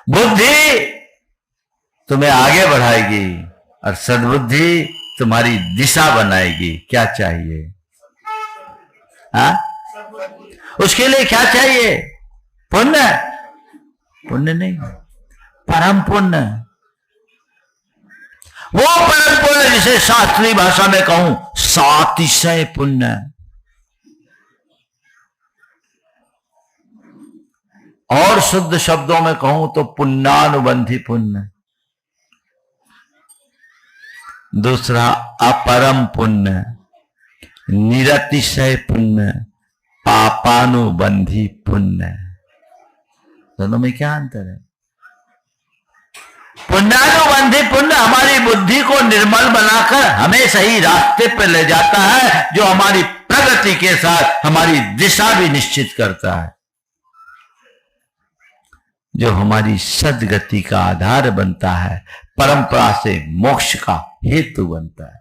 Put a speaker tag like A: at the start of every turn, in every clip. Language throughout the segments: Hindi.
A: बुद्धि तुम्हें आगे बढ़ाएगी और सद्बुद्धि तुम्हारी दिशा बनाएगी। क्या चाहिए? हाँ, उसके लिए क्या चाहिए? पुण्य? पुण्य नहीं, परम पुण्य। वो परम पुण्य जिसे शास्त्रीय भाषा में कहूं सातिशय पुण्य, और शुद्ध शब्दों में कहूं तो पुण्यानुबंधी पुण्य। दूसरा अपरम पुण्य, निरतिशय पुण्य, पापानुबंधी पुण्य। दोनों में क्या अंतर है? पुण्यानुबंधी पुण्य हमारी बुद्धि को निर्मल बनाकर हमें सही रास्ते पर ले जाता है, जो हमारी प्रगति के साथ हमारी दिशा भी निश्चित करता है, जो हमारी सद्गति का आधार बनता है, परंपरा से मोक्ष का हेतु बनता है।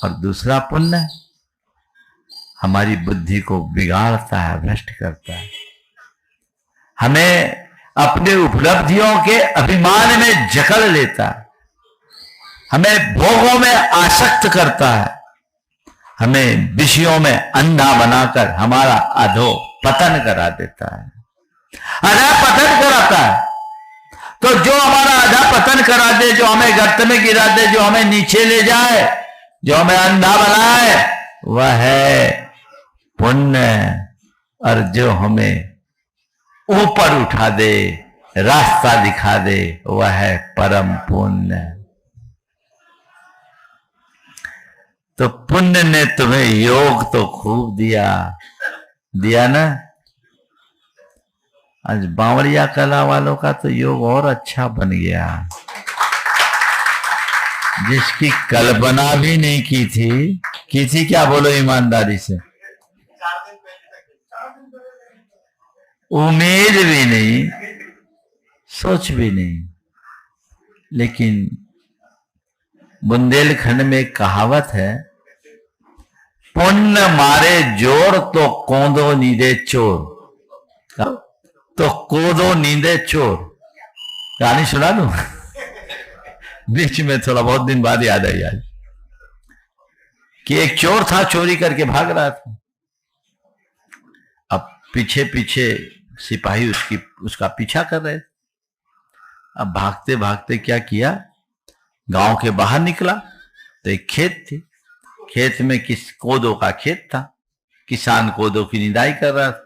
A: और दूसरा पुण्य हमारी बुद्धि को बिगाड़ता है, भ्रष्ट करता है, हमें अपने उपलब्धियों के अभिमान में जकड़ लेता है, हमें भोगों में आसक्त करता है, हमें विषयों में अंधा बनाकर हमारा अधो पतन करा देता है, अधा पतन कराता है। तो जो हमारा आधा पतन करा दे, जो हमें गर्त में गिरा दे, जो हमें नीचे ले जाए, जो हमें अंधा बनाए, वह है पुण्य। और जो हमें ऊपर उठा दे, रास्ता दिखा दे, वह है परम पुण्य। तो पुण्य ने तुम्हें योग तो खूब दिया ना। आज बावरिया कला वालों का तो योग और अच्छा बन गया, जिसकी कल्पना भी नहीं की थी क्या? बोलो ईमानदारी से, उम्मीद भी नहीं, सोच भी नहीं। लेकिन बुंदेलखंड में एक कहावत है, पुण्य मारे जोर तो कोंदो नींदे चोर। तो कोदो नींदे चोर, कहानी सुना दूं? बीच में थोड़ा बहुत दिन बाद याद आई आज कि एक चोर था, चोरी करके भाग रहा था। अब पीछे पीछे सिपाही उसका पीछा कर रहे थे। अब भागते भागते क्या किया, गांव के बाहर निकला तो एक खेत थी, खेत में कोदो का खेत था, किसान कोदो की निदाई कर रहा था।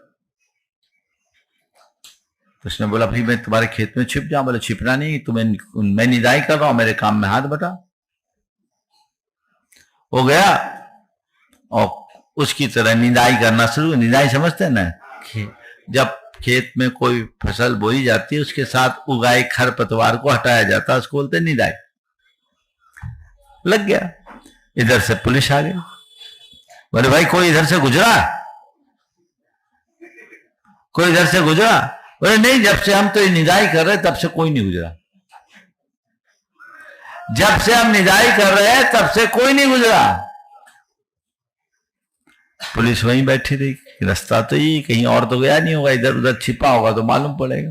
A: तो उसने बोला, भाई मैं तुम्हारे खेत में छिप जाऊं? बोले छिपना नहीं, मैं निदाई कर रहा हूं, मेरे काम में हाथ बटा। हो गया और उसकी तरह निदाई करना शुरू। निदाई समझते हैं ना, जब खेत में कोई फसल बोई जाती है उसके साथ उगाए खरपतवार को हटाया जाता है, उसको बोलते हैं निदाई। लग गया। इधर से पुलिस आ गई, बोले भाई कोई इधर से गुजरा? कोई इधर से गुजरा? बोले नहीं, जब से हम तो ये निदाई कर रहे तब से कोई नहीं गुजरा। जब से हम निदाई कर रहे हैं तब से कोई नहीं गुजरा। पुलिस वहीं बैठी रही, रास्ता तो ये कहीं और तो गया नहीं होगा, इधर उधर छिपा होगा तो मालूम पड़ेगा।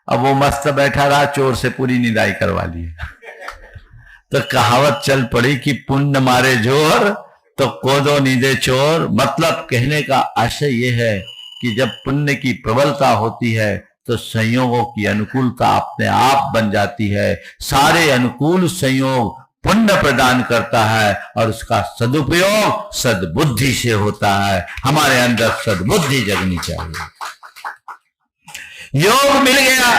A: अब वो मस्त बैठा रहा, चोर से पूरी निदाई करवा ली। तो कहावत चल पड़ी कि पुण्य मारे जोर तो कोदो नींदे चोर। मतलब कहने का आशय यह है कि जब पुण्य की प्रबलता होती है तो संयोगों की अनुकूलता अपने आप बन जाती है। सारे अनुकूल संयोग पुण्य प्रदान करता है और उसका सदुपयोग सद्बुद्धि से होता है। हमारे अंदर सद्बुद्धि जगनी चाहिए। योग मिल गया,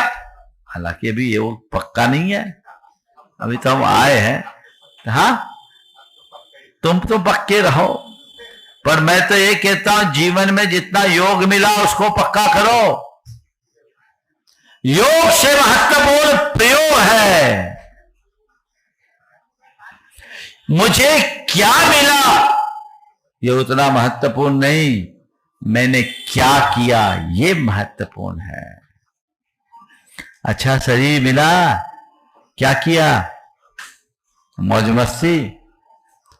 A: हालांकि अभी योग पक्का नहीं है, अभी तो हम आए हैं। हाँ, तुम तो पक्के रहो, पर मैं तो ये कहता हूं जीवन में जितना योग मिला उसको पक्का करो। योग से महत्वपूर्ण प्रयोग है मुझे क्या मिला, ये उतना महत्वपूर्ण नहीं, मैंने क्या किया ये महत्वपूर्ण है। अच्छा शरीर मिला, क्या किया? मौज मस्ती,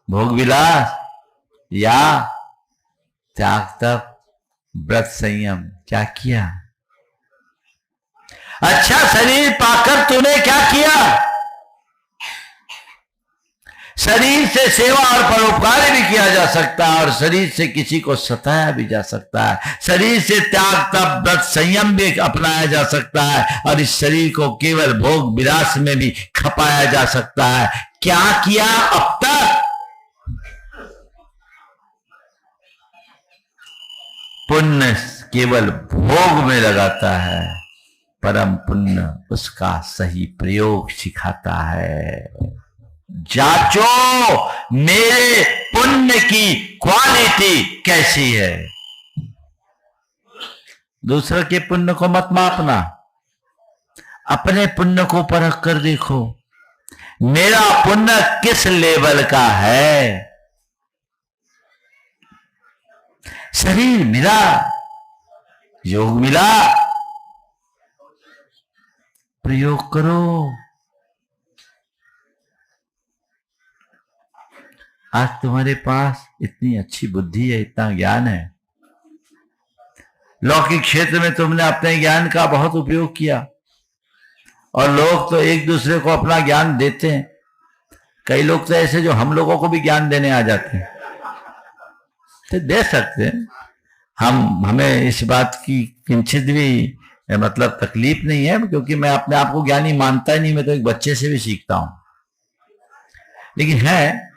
A: भोग विलास या त्याग तप व्रत संयम, क्या किया? अच्छा शरीर पाकर तूने क्या किया? शरीर से सेवा और परोपकार भी किया जा सकता है और शरीर से किसी को सताया भी जा सकता है। शरीर से त्याग तप व्रत संयम भी अपनाया जा सकता है और इस शरीर को केवल भोग विलास में भी खपाया जा सकता है। क्या किया अब तक? पुण्य केवल भोग में लगाता है, परम पुण्य उसका सही प्रयोग सिखाता है। जांचो मेरे पुण्य की क्वालिटी कैसी है। दूसरे के पुण्य को मत मापना, अपने पुण्य को परख कर देखो, मेरा पुण्य किस लेवल का है। शरीर मिला, योग मिला, प्रयोग करो। आज तुम्हारे पास इतनी अच्छी बुद्धि है, इतना ज्ञान है, लौकिक क्षेत्र में तुमने अपने ज्ञान का बहुत उपयोग किया और लोग तो एक दूसरे को अपना ज्ञान देते हैं। कई लोग तो ऐसे जो हम लोगों को भी ज्ञान देने आ जाते हैं, तो दे सकते हैं। हमें इस बात की किंचित भी मतलब तकलीफ नहीं है, क्योंकि मैं अपने आप को ज्ञानी मानता ही नहीं, मैं तो एक बच्चे से भी सीखता हूं। लेकिन है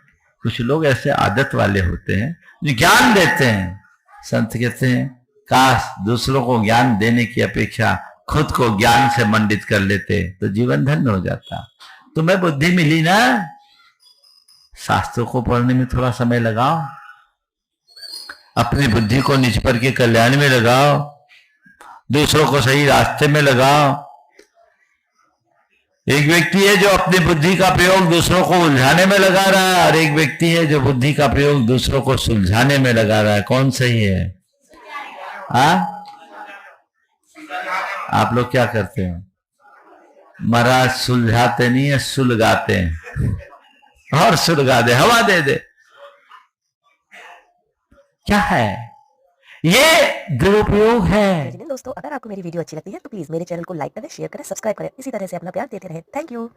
A: कुछ लोग ऐसे आदत वाले होते हैं जो ज्ञान देते हैं। संत कहते हैं काश दूसरों को ज्ञान देने की अपेक्षा खुद को ज्ञान से मंडित कर लेते तो जीवन धन्य हो जाता। तुम्हें बुद्धि मिली ना, शास्त्रों को पढ़ने में थोड़ा समय लगाओ, अपनी बुद्धि को निज पर के कल्याण में लगाओ, दूसरों को सही रास्ते में लगाओ। एक व्यक्ति है जो अपनी बुद्धि का प्रयोग दूसरों को उलझाने में लगा रहा है और एक व्यक्ति है जो बुद्धि का प्रयोग दूसरों को सुलझाने में लगा रहा है। कौन सही है? आप लोग क्या करते हैं? महाराज सुलझाते नहीं है, सुलगाते हैं और सुलगा दे, हवा दे दे। क्या है ये? दुरुपयोग है।
B: दोस्तों अगर आपको मेरी वीडियो अच्छी लगती है तो प्लीज मेरे चैनल को लाइक करें, शेयर करें, सब्सक्राइब करें। इसी तरह से अपना प्यार देते रहें। Thank you.